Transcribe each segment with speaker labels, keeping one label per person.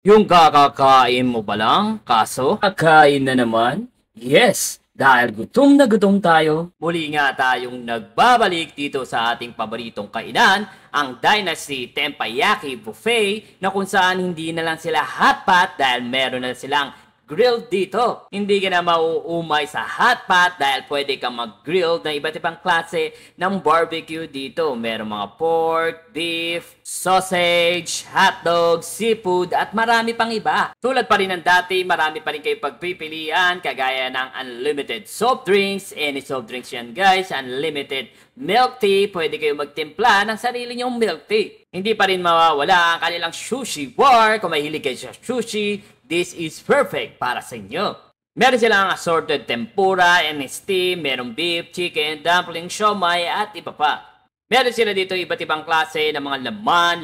Speaker 1: Yung kakakain mo pa lang, kaso kakain na naman? Yes, dahil gutom na gutom tayo. Muli nga tayong nagbabalik dito sa ating paboritong kainan, ang Dynasty Tempayaki Buffet, na kung saan hindi na lang sila hotpot dahil meron na silang grill dito. Hindi ka na mauumay sa hotpot dahil pwede kang mag-grill na iba't ibang klase ng barbecue dito. Meron mga pork, beef, sausage, hotdog, seafood at marami pang iba. Tulad pa rin ng dati, marami pa rin kayo pagpipilian kagaya ng unlimited soft drinks. Any soft drinks yan guys, unlimited milk tea. Pwede kayo magtimpla ng sarili nyong milk tea. Hindi pa rin mawawala ang kanilang sushi bar. Kung mahilig kayo sa sushi, this is perfect para sa inyo. Meron silang assorted tempura and steam, merong beef, chicken, dumpling, siomai at iba pa. Meron sila dito iba't ibang klase ng mga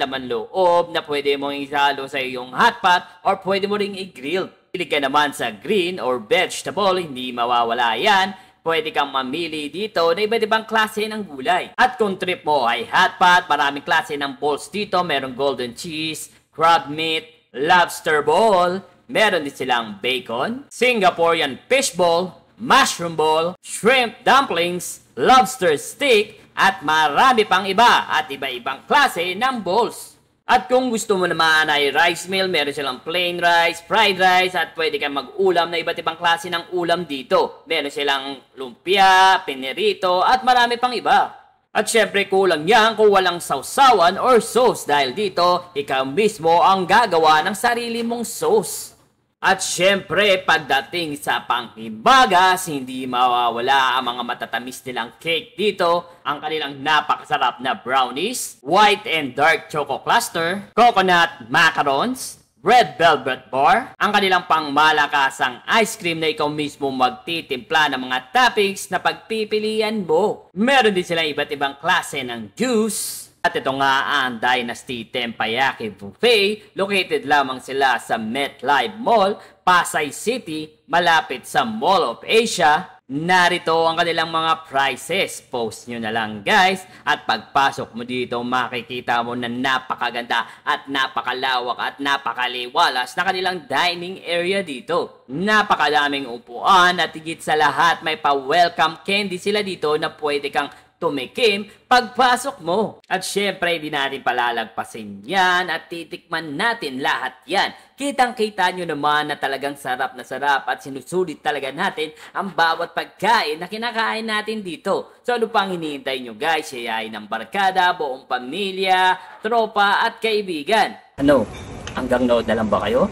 Speaker 1: laman loob na pwede mong isalo sa iyong hotpot or pwede mo ring i-grill. Pili ka naman sa green or vegetable, hindi mawawala yan. Pwede kang mamili dito na iba't ibang klase ng gulay. At kung trip mo ay hotpot, maraming klase ng balls dito. Merong golden cheese, crab meat, lobster ball, meron din silang bacon, Singaporean fish ball, mushroom ball, shrimp dumplings, lobster stick, at marami pang iba at iba-ibang klase ng balls. At kung gusto mo naman ay rice meal, meron silang plain rice, fried rice, at pwede kang mag-ulam na iba't ibang klase ng ulam dito. Meron silang lumpia, pinirito, at marami pang iba. At syempre kulang yan kung walang sausawan or sauce dahil dito, ikaw mismo ang gagawa ng sarili mong sauce. At syempre, pagdating sa panghimagas, hindi mawawala ang mga matatamis nilang cake dito, ang kanilang napakasarap na brownies, white and dark choco cluster, coconut macarons, red velvet bar, ang kanilang pangmalakasang ice cream na ikaw mismo magtitimpla ng mga toppings na pagpipilian mo. Meron din silang iba't ibang klase ng juice. At ito nga ang Dynasty Tempayaki Buffet. Located lamang sila sa MetLife Mall, Pasay City, malapit sa Mall of Asia. Narito ang kanilang mga prices. Post nyo na lang guys. At pagpasok mo dito, makikita mo na napakaganda at napakalawak at napakaliwalas na kanilang dining area dito. Napakadaming upuan at higit sa lahat may pa-welcome candy sila dito na pwede kang tumikim pagpasok mo. At syempre, hindi natin palalagpasin yan at titikman natin lahat yan. Kitang-kita nyo naman na talagang sarap na sarap at sinusulit talaga natin ang bawat pagkain na kinakain natin dito. So ano pang hinihintay nyo guys? Yayain ng barkada, buong pamilya, tropa at kaibigan. Ano? Hanggang nood na lang ba kayo?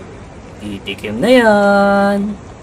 Speaker 1: Titikim na yan!